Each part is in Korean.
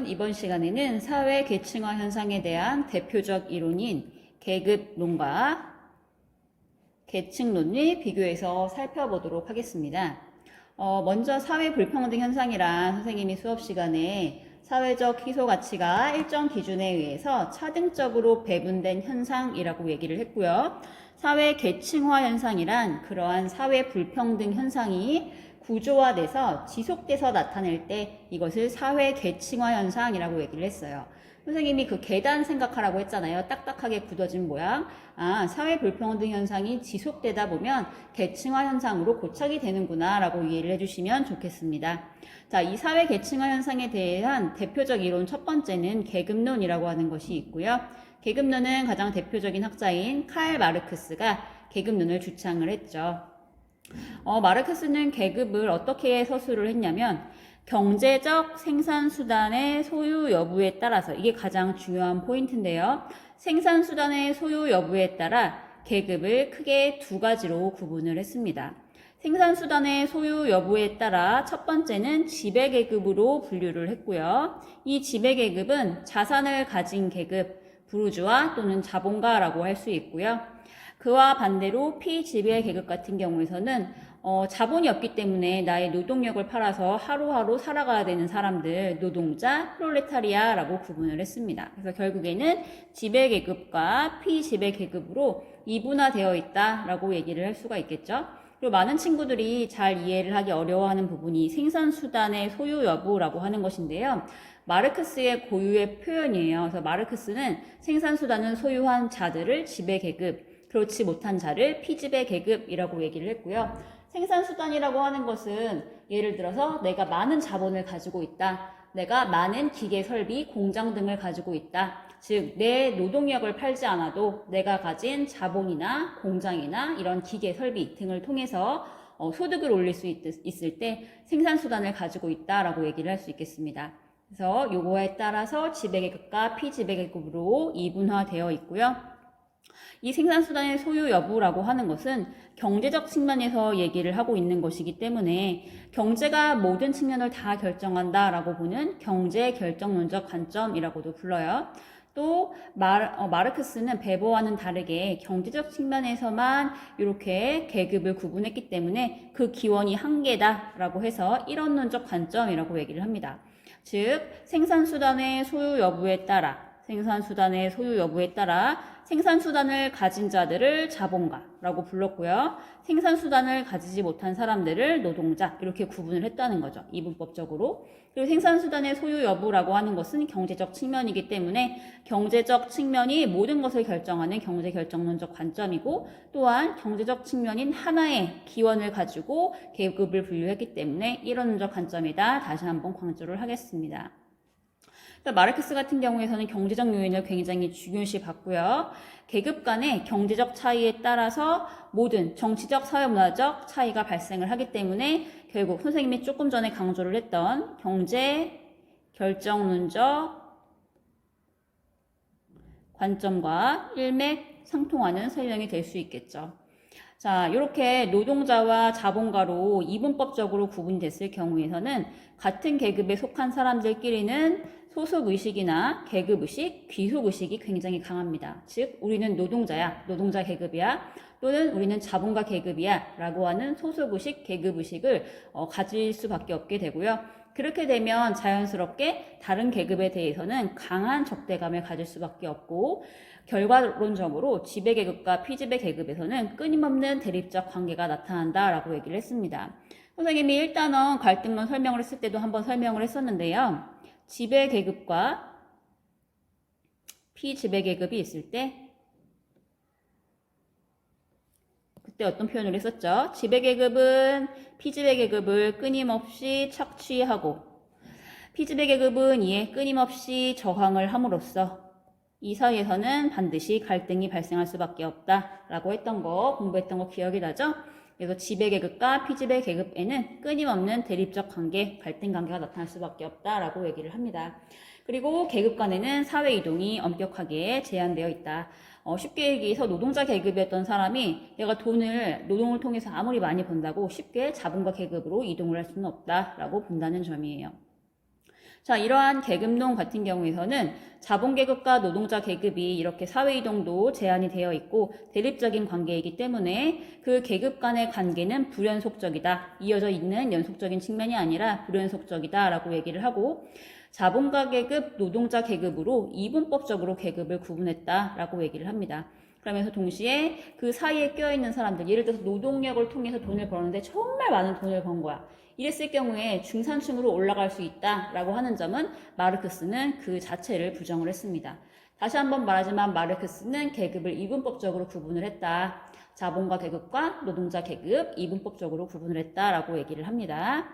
이번 시간에는 사회 계층화 현상에 대한 대표적 이론인 계급론과 계층론을 비교해서 살펴보도록 하겠습니다. 먼저 사회 불평등 현상이란 선생님이 수업 시간에 사회적 희소 가치가 일정 기준에 의해서 차등적으로 배분된 현상이라고 얘기를 했고요. 사회 계층화 현상이란 그러한 사회 불평등 현상이 구조화돼서 지속돼서 나타낼 때 이것을 사회 계층화 현상이라고 얘기를 했어요. 선생님이 그 계단 생각하라고 했잖아요. 딱딱하게 굳어진 모양. 사회 불평등 현상이 지속되다 보면 계층화 현상으로 고착이 되는구나 라고 이해를 해주시면 좋겠습니다. 자, 이 사회 계층화 현상에 대한 대표적 이론 첫 번째는 계급론이라고 하는 것이 있고요. 계급론은 가장 대표적인 학자인 칼 마르크스가 계급론을 주창을 했죠. 마르크스는 계급을 어떻게 서술을 했냐면 경제적 생산수단의 소유 여부에 따라서, 이게 가장 중요한 포인트인데요. 생산수단의 소유 여부에 따라 계급을 크게 두 가지로 구분을 했습니다. 생산수단의 소유 여부에 따라 첫 번째는 지배계급으로 분류를 했고요. 이 지배계급은 자산을 가진 계급, 부르주아 또는 자본가라고 할 수 있고요. 그와 반대로 피지배계급 같은 경우에서는 자본이 없기 때문에 나의 노동력을 팔아서 하루하루 살아가야 되는 사람들, 노동자, 프롤레타리아라고 구분을 했습니다. 그래서 결국에는 지배계급과 피지배계급으로 이분화되어 있다라고 얘기를 할 수가 있겠죠. 그리고 많은 친구들이 잘 이해를 하기 어려워하는 부분이 생산수단의 소유 여부라고 하는 것인데요. 마르크스의 고유의 표현이에요. 그래서 마르크스는 생산수단을 소유한 자들을 지배계급, 그렇지 못한 자를 피지배계급이라고 얘기를 했고요. 생산수단이라고 하는 것은 예를 들어서 내가 많은 자본을 가지고 있다. 내가 많은 기계 설비, 공장 등을 가지고 있다. 즉, 내 노동력을 팔지 않아도 내가 가진 자본이나 공장이나 이런 기계 설비 등을 통해서 소득을 올릴 수 있을 때 생산수단을 가지고 있다라고 얘기를 할 수 있겠습니다. 그래서 요거에 따라서 지배계급과 피지배계급으로 이분화되어 있고요. 이 생산수단의 소유 여부라고 하는 것은 경제적 측면에서 얘기를 하고 있는 것이기 때문에 경제가 모든 측면을 다 결정한다라고 보는 경제 결정론적 관점이라고도 불러요. 또 마르크스는 베버와는 다르게 경제적 측면에서만 이렇게 계급을 구분했기 때문에 그 기원이 한계다라고 해서 일원론적 관점이라고 얘기를 합니다. 즉 생산수단의 소유 여부에 따라 생산수단을 가진 자들을 자본가라고 불렀고요. 생산수단을 가지지 못한 사람들을 노동자, 이렇게 구분을 했다는 거죠. 이분법적으로. 그리고 생산수단의 소유 여부라고 하는 것은 경제적 측면이기 때문에 경제적 측면이 모든 것을 결정하는 경제결정론적 관점이고, 또한 경제적 측면인 하나의 기원을 가지고 계급을 분류했기 때문에 이론론적 관점이다. 다시 한번 강조를 하겠습니다. 마르크스 같은 경우에서는 경제적 요인을 굉장히 중요시 봤고요. 계급 간의 경제적 차이에 따라서 모든 정치적, 사회문화적 차이가 발생을 하기 때문에 결국 선생님이 조금 전에 강조를 했던 경제 결정론적 관점과 일맥상통하는 설명이 될 수 있겠죠. 자, 이렇게 노동자와 자본가로 이분법적으로 구분됐을 경우에서는 같은 계급에 속한 사람들끼리는 소속의식이나 계급의식, 귀속의식이 굉장히 강합니다. 즉, 우리는 노동자야, 노동자 계급이야, 또는 우리는 자본가 계급이야 라고 하는 소속의식, 계급의식을 가질 수밖에 없게 되고요. 그렇게 되면 자연스럽게 다른 계급에 대해서는 강한 적대감을 가질 수밖에 없고, 결과론적으로 지배계급과 피지배계급에서는 끊임없는 대립적 관계가 나타난다라고 얘기를 했습니다. 선생님이 1단원 갈등론 설명을 했을 때도 한번 설명을 했었는데요. 지배계급과 피지배계급이 있을 때 그때 어떤 표현을 했었죠? 지배계급은 피지배계급을 끊임없이 착취하고 피지배계급은 이에 끊임없이 저항을 함으로써 이 사이에서는 반드시 갈등이 발생할 수밖에 없다라고 했던 거, 공부했던 거 기억이 나죠? 그래서 지배계급과 피지배계급에는 끊임없는 대립적 관계, 갈등 관계가 나타날 수밖에 없다라고 얘기를 합니다. 그리고 계급 간에는 사회 이동이 엄격하게 제한되어 있다. 쉽게 얘기해서 노동자 계급이었던 사람이 내가 노동을 통해서 아무리 많이 번다고 쉽게 자본가 계급으로 이동을 할 수는 없다라고 본다는 점이에요. 자, 이러한 계급론 같은 경우에서는 자본계급과 노동자 계급이 이렇게 사회이동도 제한이 되어 있고 대립적인 관계이기 때문에 그 계급 간의 관계는 불연속적이다. 이어져 있는 연속적인 측면이 아니라 불연속적이다 라고 얘기를 하고 자본가 계급, 노동자 계급으로 이분법적으로 계급을 구분했다 라고 얘기를 합니다. 그러면서 동시에 그 사이에 껴있는 사람들, 예를 들어서 노동력을 통해서 돈을 버는데 정말 많은 돈을 번 거야. 이랬을 경우에 중산층으로 올라갈 수 있다라고 하는 점은 마르크스는 그 자체를 부정을 했습니다. 다시 한번 말하지만 마르크스는 계급을 이분법적으로 구분을 했다. 자본가 계급과 노동자 계급 이분법적으로 구분을 했다라고 얘기를 합니다.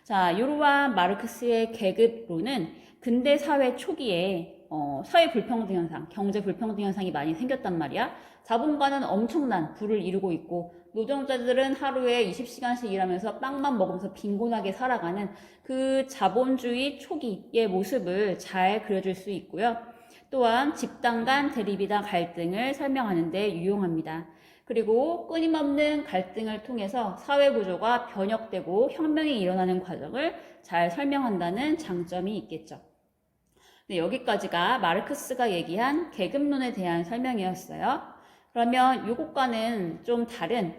자, 이러한 마르크스의 계급론은 근대 사회 초기에 사회 불평등 현상, 경제 불평등 현상이 많이 생겼단 말이야. 자본가는 엄청난 부를 이루고 있고 노동자들은 하루에 20시간씩 일하면서 빵만 먹으면서 빈곤하게 살아가는 그 자본주의 초기의 모습을 잘 그려줄 수 있고요. 또한 집단 간 대립이나 갈등을 설명하는 데 유용합니다. 그리고 끊임없는 갈등을 통해서 사회 구조가 변혁되고 혁명이 일어나는 과정을 잘 설명한다는 장점이 있겠죠. 네, 여기까지가 마르크스가 얘기한 계급론에 대한 설명이었어요. 그러면 이것과는 좀 다른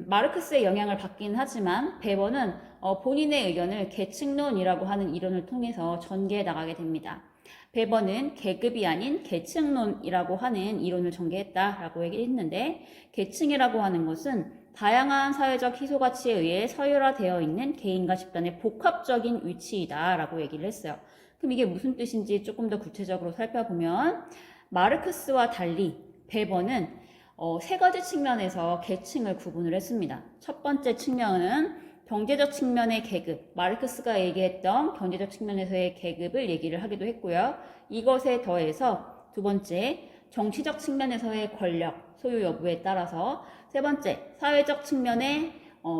마르크스의 영향을 받긴 하지만 베버는 본인의 의견을 계층론이라고 하는 이론을 통해서 전개해 나가게 됩니다. 베버는 계급이 아닌 계층론이라고 하는 이론을 전개했다라고 얘기했는데 계층이라고 하는 것은 다양한 사회적 희소가치에 의해 서열화되어 있는 개인과 집단의 복합적인 위치이다라고 얘기를 했어요. 그럼 이게 무슨 뜻인지 조금 더 구체적으로 살펴보면 마르크스와 달리 베버는 세 가지 측면에서 계층을 구분을 했습니다. 첫 번째 측면은 경제적 측면의 계급, 마르크스가 얘기했던 경제적 측면에서의 계급을 얘기를 하기도 했고요. 이것에 더해서 두 번째, 정치적 측면에서의 권력, 소유 여부에 따라서 세 번째, 사회적 측면의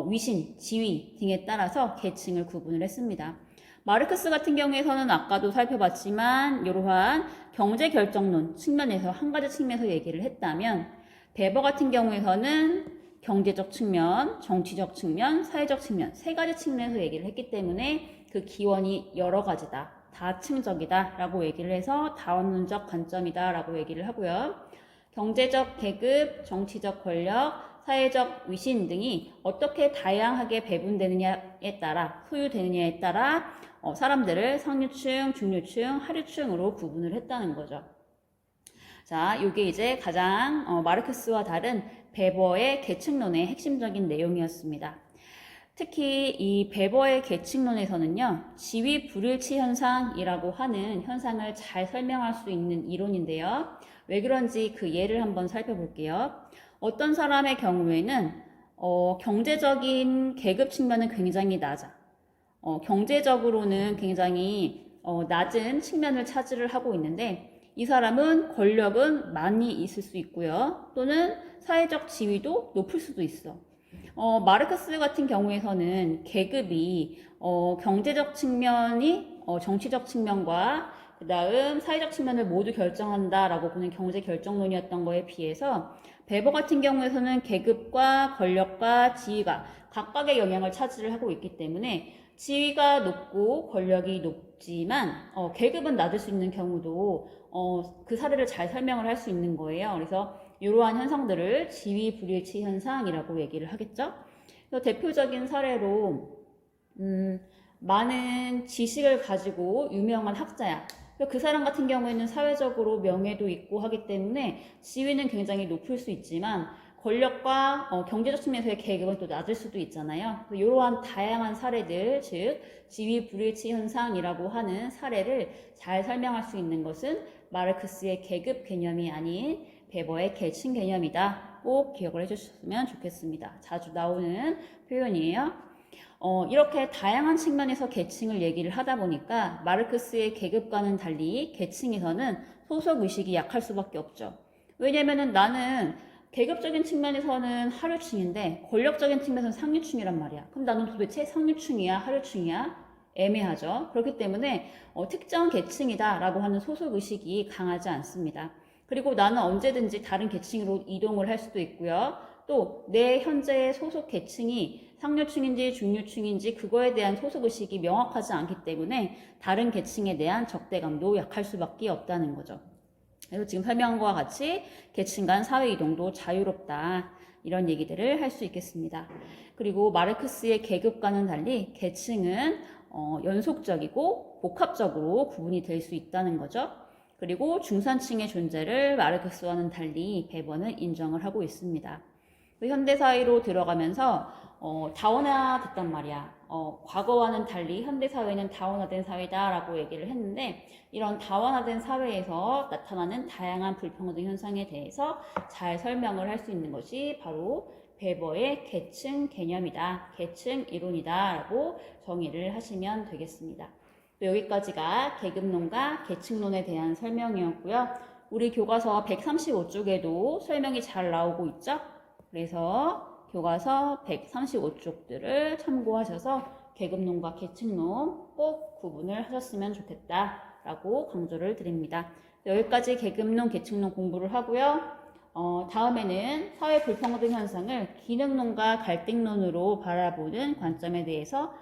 위신, 지위 등에 따라서 계층을 구분을 했습니다. 마르크스 같은 경우에서는 아까도 살펴봤지만 이러한 경제결정론 측면에서 한 가지 측면에서 얘기를 했다면 베버 같은 경우에서는 경제적 측면, 정치적 측면, 사회적 측면 세 가지 측면에서 얘기를 했기 때문에 그 기원이 여러 가지다. 다층적이다 라고 얘기를 해서 다원론적 관점이다 라고 얘기를 하고요. 경제적 계급, 정치적 권력, 사회적 위신 등이 어떻게 다양하게 배분되느냐에 따라 소유되느냐에 따라 사람들을 상류층, 중류층, 하류층으로 구분을 했다는 거죠. 자, 이게 이제 가장 마르크스와 다른 베버의 계층론의 핵심적인 내용이었습니다. 특히 이 베버의 계층론에서는요, 지위 불일치 현상이라고 하는 현상을 잘 설명할 수 있는 이론인데요. 왜 그런지 그 예를 한번 살펴볼게요. 어떤 사람의 경우에는 경제적인 계급 측면은 굉장히 낮아. 경제적으로는 굉장히 낮은 측면을 차지를 하고 있는데 이 사람은 권력은 많이 있을 수 있고요. 또는 사회적 지위도 높을 수도 있어. 마르크스 같은 경우에서는 계급이 경제적 측면이 정치적 측면과 그 다음 사회적 측면을 모두 결정한다라고 보는 경제 결정론이었던 거에 비해서 베버 같은 경우에서는 계급과 권력과 지위가 각각의 영향을 차지를 하고 있기 때문에 지위가 높고 권력이 높지만 계급은 낮을 수 있는 경우도 그 사례를 잘 설명을 할 수 있는 거예요. 그래서 이러한 현상들을 지위 불일치 현상이라고 얘기를 하겠죠. 대표적인 사례로 많은 지식을 가지고 유명한 학자야. 그 사람 같은 경우에는 사회적으로 명예도 있고 하기 때문에 지위는 굉장히 높을 수 있지만 권력과 경제적 측면에서의 계급은 또 낮을 수도 있잖아요. 이러한 다양한 사례들, 즉 지위 불일치 현상이라고 하는 사례를 잘 설명할 수 있는 것은 마르크스의 계급 개념이 아닌 베버의 계층 개념이다. 꼭 기억을 해주셨으면 좋겠습니다. 자주 나오는 표현이에요. 이렇게 다양한 측면에서 계층을 얘기를 하다 보니까 마르크스의 계급과는 달리 계층에서는 소속의식이 약할 수밖에 없죠. 왜냐면은 나는 계급적인 측면에서는 하류층인데 권력적인 측면에서는 상류층이란 말이야. 그럼 나는 도대체 상류층이야 하류층이야? 애매하죠. 그렇기 때문에 특정 계층이다 라고 하는 소속의식이 강하지 않습니다. 그리고 나는 언제든지 다른 계층으로 이동을 할 수도 있고요. 또 내 현재의 소속 계층이 상류층인지 중류층인지 그거에 대한 소속의식이 명확하지 않기 때문에 다른 계층에 대한 적대감도 약할 수밖에 없다는 거죠. 그래서 지금 설명한 것과 같이 계층 간 사회 이동도 자유롭다. 이런 얘기들을 할 수 있겠습니다. 그리고 마르크스의 계급과는 달리 계층은 연속적이고 복합적으로 구분이 될 수 있다는 거죠. 그리고 중산층의 존재를 마르크스와는 달리 베버는 인정을 하고 있습니다. 현대사회로 들어가면서 다원화됐단 말이야. 과거와는 달리 현대사회는 다원화된 사회다라고 얘기를 했는데 이런 다원화된 사회에서 나타나는 다양한 불평등 현상에 대해서 잘 설명을 할 수 있는 것이 바로 베버의 계층 개념이다. 계층 이론이다 라고 정의를 하시면 되겠습니다. 여기까지가 계급론과 계층론에 대한 설명이었고요. 우리 교과서 135쪽에도 설명이 잘 나오고 있죠? 그래서 교과서 135쪽들을 참고하셔서 계급론과 계층론 꼭 구분을 하셨으면 좋겠다라고 강조를 드립니다. 여기까지 계급론, 계층론 공부를 하고요. 다음에는 사회 불평등 현상을 기능론과 갈등론으로 바라보는 관점에 대해서